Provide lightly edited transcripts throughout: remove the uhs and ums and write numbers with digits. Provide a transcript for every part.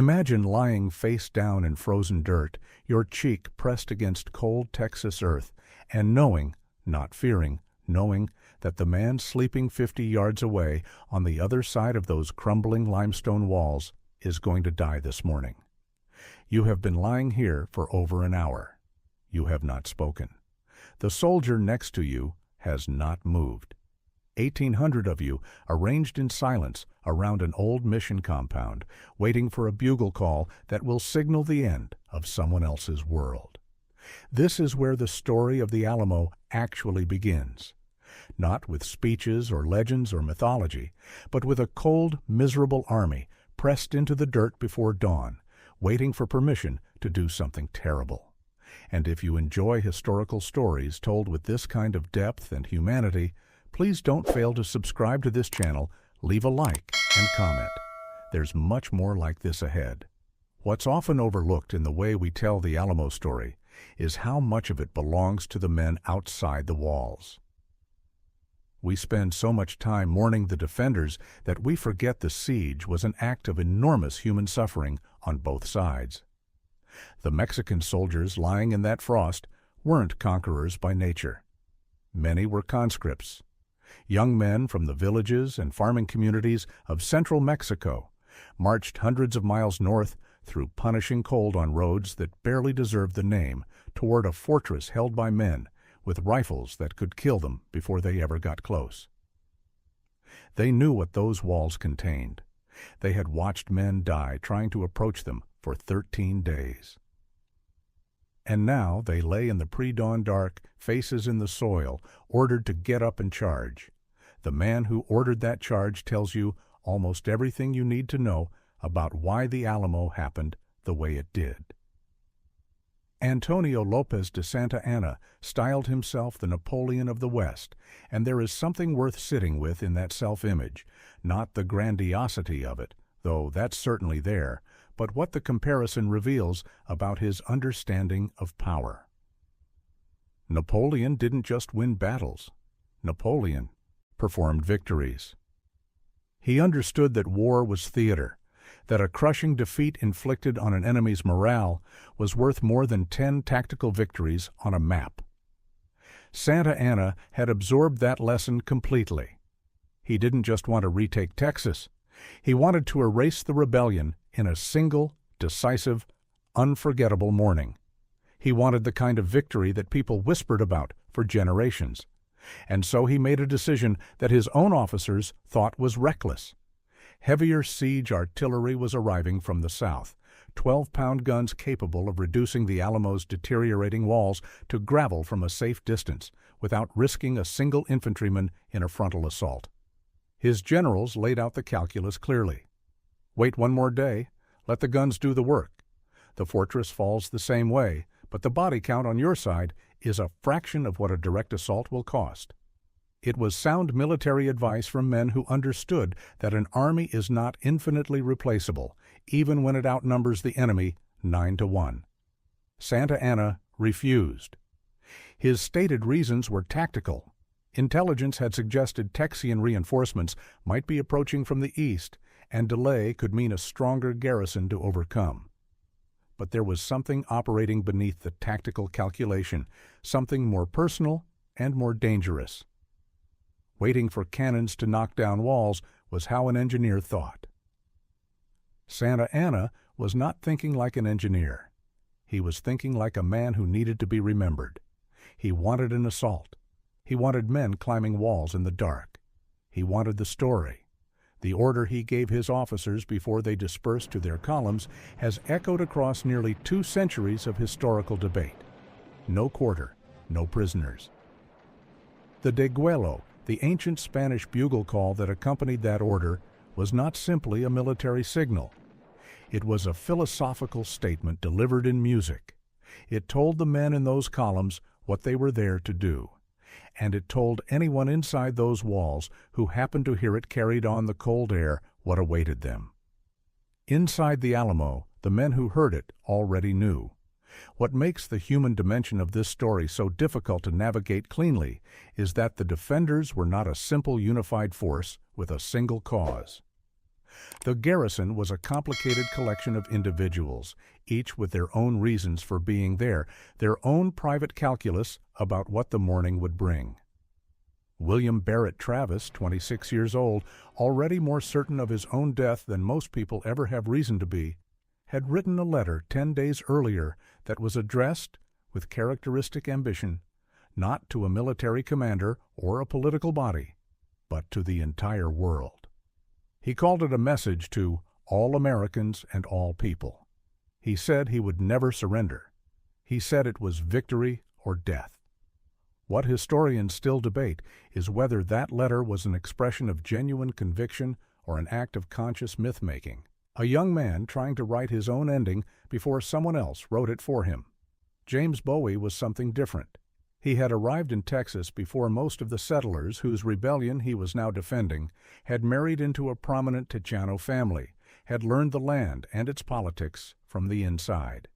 Imagine lying face down in frozen dirt, your cheek pressed against cold Texas earth, and knowing, not fearing, knowing that the man sleeping 50 yards away on the other side of those crumbling limestone walls is going to die this morning. You have been lying here for over an hour. You have not spoken. The soldier next to you has not moved. 1,800 of you arranged in silence around an old mission compound, waiting for a bugle call that will signal the end of someone else's world. This is where the story of the Alamo actually begins. Not with speeches or legends or mythology, but with a cold, miserable army pressed into the dirt before dawn, waiting for permission to do something terrible. And if you enjoy historical stories told with this kind of depth and humanity, please don't fail to subscribe to this channel, leave a like, and comment. There's much more like this ahead. What's often overlooked in the way we tell the Alamo story is how much of it belongs to the men outside the walls. We spend so much time mourning the defenders that we forget the siege was an act of enormous human suffering on both sides. The Mexican soldiers lying in that frost weren't conquerors by nature. Many were conscripts. Young men from the villages and farming communities of central Mexico marched hundreds of miles north through punishing cold on roads that barely deserved the name toward a fortress held by men with rifles that could kill them before they ever got close. They knew what those walls contained. They had watched men die trying to approach them for 13 days. And now they lay in the pre-dawn dark, faces in the soil, ordered to get up and charge. The man who ordered that charge tells you almost everything you need to know about why the Alamo happened the way it did. Antonio Lopez de Santa Anna styled himself the Napoleon of the West, and there is something worth sitting with in that self-image, not the grandiosity of it, though that's certainly there, but what the comparison reveals about his understanding of power. Napoleon didn't just win battles. Napoleon performed victories. He understood that war was theater, that a crushing defeat inflicted on an enemy's morale was worth more than 10 tactical victories on a map. Santa Anna had absorbed that lesson completely. He didn't just want to retake Texas. He wanted to erase the rebellion in a single, decisive, unforgettable morning. He wanted the kind of victory that people whispered about for generations. And so he made a decision that his own officers thought was reckless. Heavier siege artillery was arriving from the south, 12-pound guns capable of reducing the Alamo's deteriorating walls to gravel from a safe distance without risking a single infantryman in a frontal assault. His generals laid out the calculus clearly. Wait one more day, let the guns do the work. The fortress falls the same way, but the body count on your side is a fraction of what a direct assault will cost. It was sound military advice from men who understood that an army is not infinitely replaceable, even when it outnumbers the enemy 9-1. Santa Anna refused. His stated reasons were tactical. Intelligence had suggested Texian reinforcements might be approaching from the east, and delay could mean a stronger garrison to overcome. But there was something operating beneath the tactical calculation, something more personal and more dangerous. Waiting for cannons to knock down walls was how an engineer thought. Santa Anna was not thinking like an engineer. He was thinking like a man who needed to be remembered. He wanted an assault. He wanted men climbing walls in the dark. He wanted the story. The order he gave his officers before they dispersed to their columns has echoed across nearly 2 centuries of historical debate. No quarter, no prisoners. The deguelo, the ancient Spanish bugle call that accompanied that order, was not simply a military signal. It was a philosophical statement delivered in music. It told the men in those columns what they were there to do, and it told anyone inside those walls who happened to hear it carried on the cold air what awaited them. Inside the Alamo, the men who heard it already knew. What makes the human dimension of this story so difficult to navigate cleanly is that the defenders were not a simple unified force with a single cause. The garrison was a complicated collection of individuals, each with their own reasons for being there, their own private calculus about what the morning would bring. William Barrett Travis, 26 years old, already more certain of his own death than most people ever have reason to be, had written a letter 10 days earlier that was addressed, with characteristic ambition, not to a military commander or a political body, but to the entire world. He called it a message to all Americans and all people. He said he would never surrender. He said it was victory or death. What historians still debate is whether that letter was an expression of genuine conviction or an act of conscious myth-making. A young man trying to write his own ending before someone else wrote it for him. James Bowie was something different. He had arrived in Texas before most of the settlers whose rebellion he was now defending had married into a prominent Tejano family, had learned the land and its politics from the inside.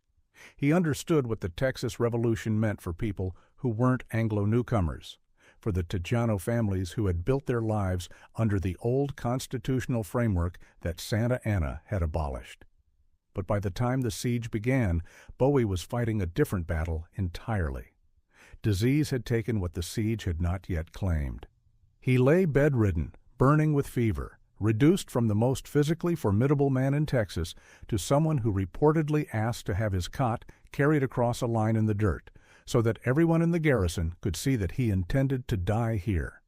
He understood what the Texas Revolution meant for people who weren't Anglo newcomers, for the Tejano families who had built their lives under the old constitutional framework that Santa Anna had abolished. But by the time the siege began, Bowie was fighting a different battle entirely. Disease had taken what the siege had not yet claimed. He lay bedridden, burning with fever, reduced from the most physically formidable man in Texas to someone who reportedly asked to have his cot carried across a line in the dirt, so that everyone in the garrison could see that he intended to die here.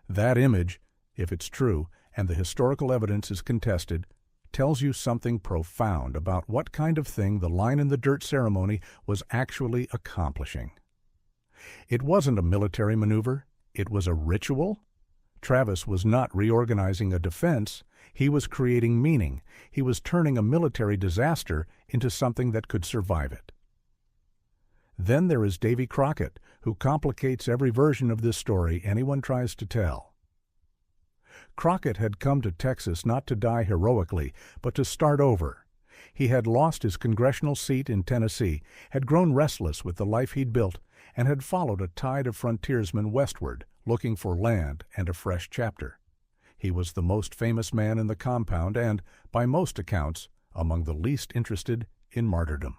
That image, if it's true, and the historical evidence is contested, tells you something profound about what kind of thing the line in the dirt ceremony was actually accomplishing. It wasn't a military maneuver, it was a ritual. Travis was not reorganizing a defense, he was creating meaning. He was turning a military disaster into something that could survive it. Then there is Davy Crockett, who complicates every version of this story anyone tries to tell. Crockett had come to Texas not to die heroically, but to start over. He had lost his congressional seat in Tennessee, had grown restless with the life he'd built, and had followed a tide of frontiersmen westward, looking for land and a fresh chapter. He was the most famous man in the compound and, by most accounts, among the least interested in martyrdom.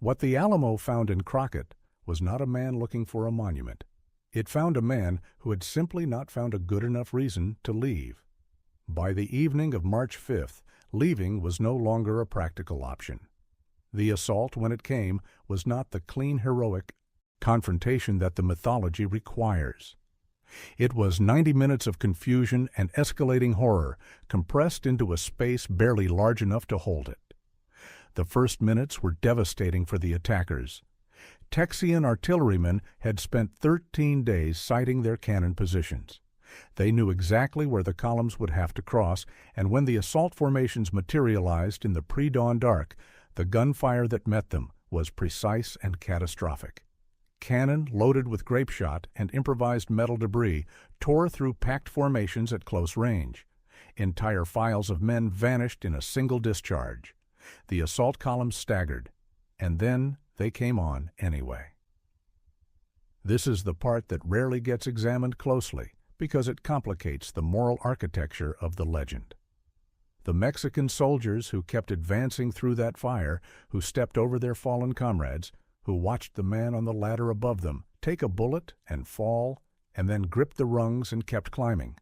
What the Alamo found in Crockett was not a man looking for a monument. It found a man who had simply not found a good enough reason to leave. By the evening of March 5th, leaving was no longer a practical option. The assault, when it came, was not the clean, heroic confrontation that the mythology requires. It was 90 minutes of confusion and escalating horror, compressed into a space barely large enough to hold it. The first minutes were devastating for the attackers. Texian artillerymen had spent 13 days sighting their cannon positions. They knew exactly where the columns would have to cross, and when the assault formations materialized in the pre-dawn dark, the gunfire that met them was precise and catastrophic. Cannon loaded with grape shot and improvised metal debris tore through packed formations at close range. Entire files of men vanished in a single discharge. The assault columns staggered, and then they came on anyway. This is the part that rarely gets examined closely because it complicates the moral architecture of the legend. The Mexican soldiers who kept advancing through that fire, who stepped over their fallen comrades, who watched the man on the ladder above them take a bullet and fall, and then gripped the rungs and kept climbing.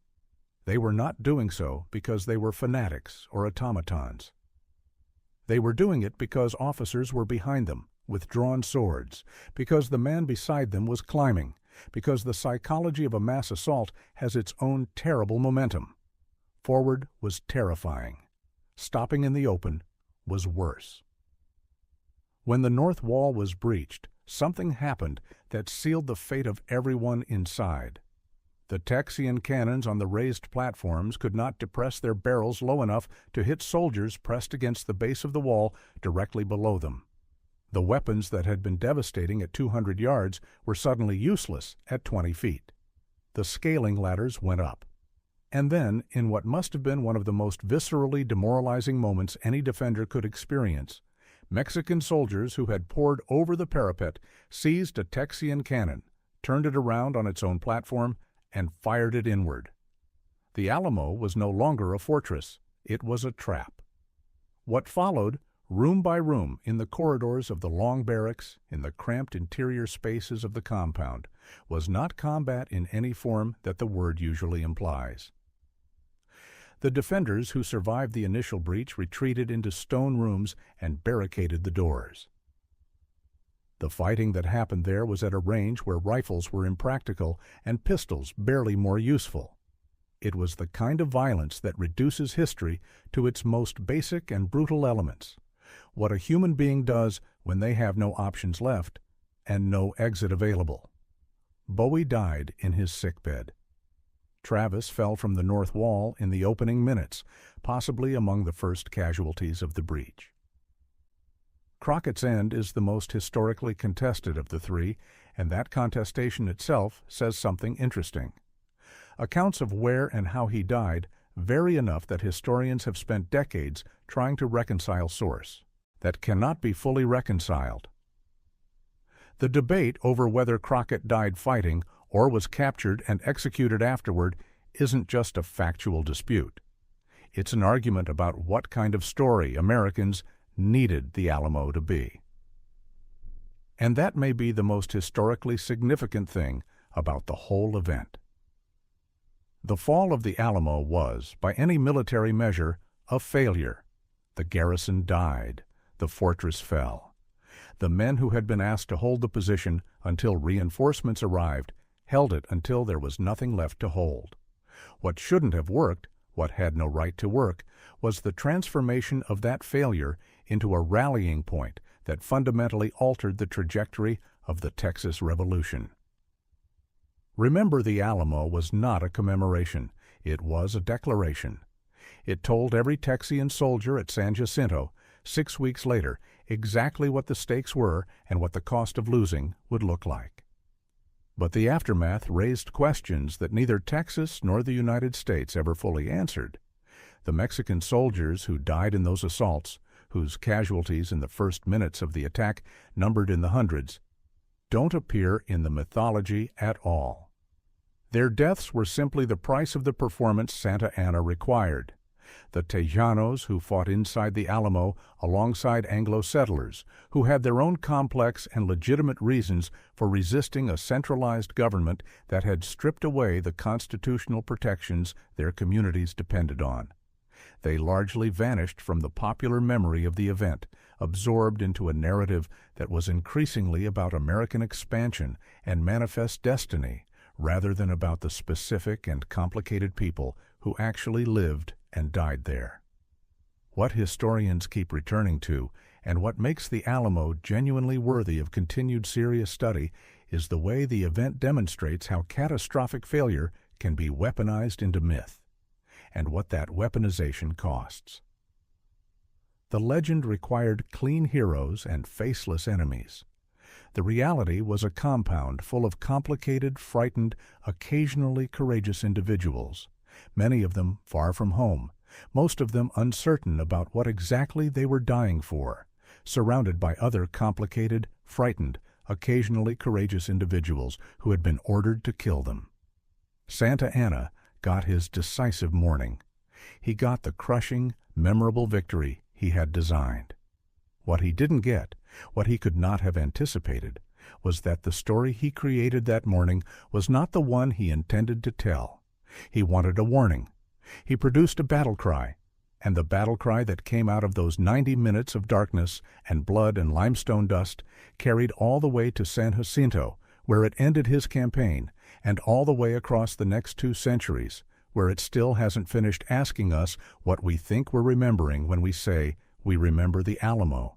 They were not doing so because they were fanatics or automatons. They were doing it because officers were behind them, with drawn swords, because the man beside them was climbing, because the psychology of a mass assault has its own terrible momentum. Forward was terrifying. Stopping in the open was worse. When the north wall was breached, something happened that sealed the fate of everyone inside. The Texian cannons on the raised platforms could not depress their barrels low enough to hit soldiers pressed against the base of the wall directly below them. The weapons that had been devastating at 200 yards were suddenly useless at 20 feet. The scaling ladders went up. And then, in what must have been one of the most viscerally demoralizing moments any defender could experience, Mexican soldiers who had poured over the parapet seized a Texian cannon, turned it around on its own platform, and fired it inward. The Alamo was no longer a fortress. It was a trap. What followed, room by room, in the corridors of the long barracks, in the cramped interior spaces of the compound, was not combat in any form that the word usually implies. The defenders who survived the initial breach retreated into stone rooms and barricaded the doors. The fighting that happened there was at a range where rifles were impractical and pistols barely more useful. It was the kind of violence that reduces history to its most basic and brutal elements, what a human being does when they have no options left and no exit available. Bowie died in his sickbed. Travis fell from the north wall in the opening minutes, possibly among the first casualties of the breach. Crockett's end is the most historically contested of the three, and that contestation itself says something interesting. Accounts of where and how he died vary enough that historians have spent decades trying to reconcile source that cannot be fully reconciled. The debate over whether Crockett died fighting or was captured and executed afterward isn't just a factual dispute. It's an argument about what kind of story Americans needed the Alamo to be. And that may be the most historically significant thing about the whole event. The fall of the Alamo was, by any military measure, a failure. The garrison died. The fortress fell. The men who had been asked to hold the position until reinforcements arrived held it until there was nothing left to hold. What shouldn't have worked, what had no right to work, was the transformation of that failure into a rallying point that fundamentally altered the trajectory of the Texas Revolution. Remember, the Alamo was not a commemoration. It was a declaration. It told every Texian soldier at San Jacinto, 6 weeks later, exactly what the stakes were and what the cost of losing would look like. But the aftermath raised questions that neither Texas nor the United States ever fully answered. The Mexican soldiers who died in those assaults, whose casualties in the first minutes of the attack numbered in the hundreds, don't appear in the mythology at all. Their deaths were simply the price of the performance Santa Anna required. The Tejanos who fought inside the Alamo alongside Anglo settlers, who had their own complex and legitimate reasons for resisting a centralized government that had stripped away the constitutional protections their communities depended on. They largely vanished from the popular memory of the event, absorbed into a narrative that was increasingly about American expansion and manifest destiny, rather than about the specific and complicated people who actually lived and died there. What historians keep returning to, and what makes the Alamo genuinely worthy of continued serious study, is the way the event demonstrates how catastrophic failure can be weaponized into myth, and what that weaponization costs. The legend required clean heroes and faceless enemies. The reality was a compound full of complicated, frightened, occasionally courageous individuals, many of them far from home, most of them uncertain about what exactly they were dying for, surrounded by other complicated, frightened, occasionally courageous individuals who had been ordered to kill them. Santa Anna got his decisive morning. He got the crushing, memorable victory he had designed. What he didn't get, what he could not have anticipated, was that the story he created that morning was not the one he intended to tell. He wanted a warning. He produced a battle cry, and the battle cry that came out of those 90 minutes of darkness and blood and limestone dust carried all the way to San Jacinto, where it ended his campaign, and all the way across the next 2 centuries, where it still hasn't finished asking us what we think we're remembering when we say we remember the Alamo,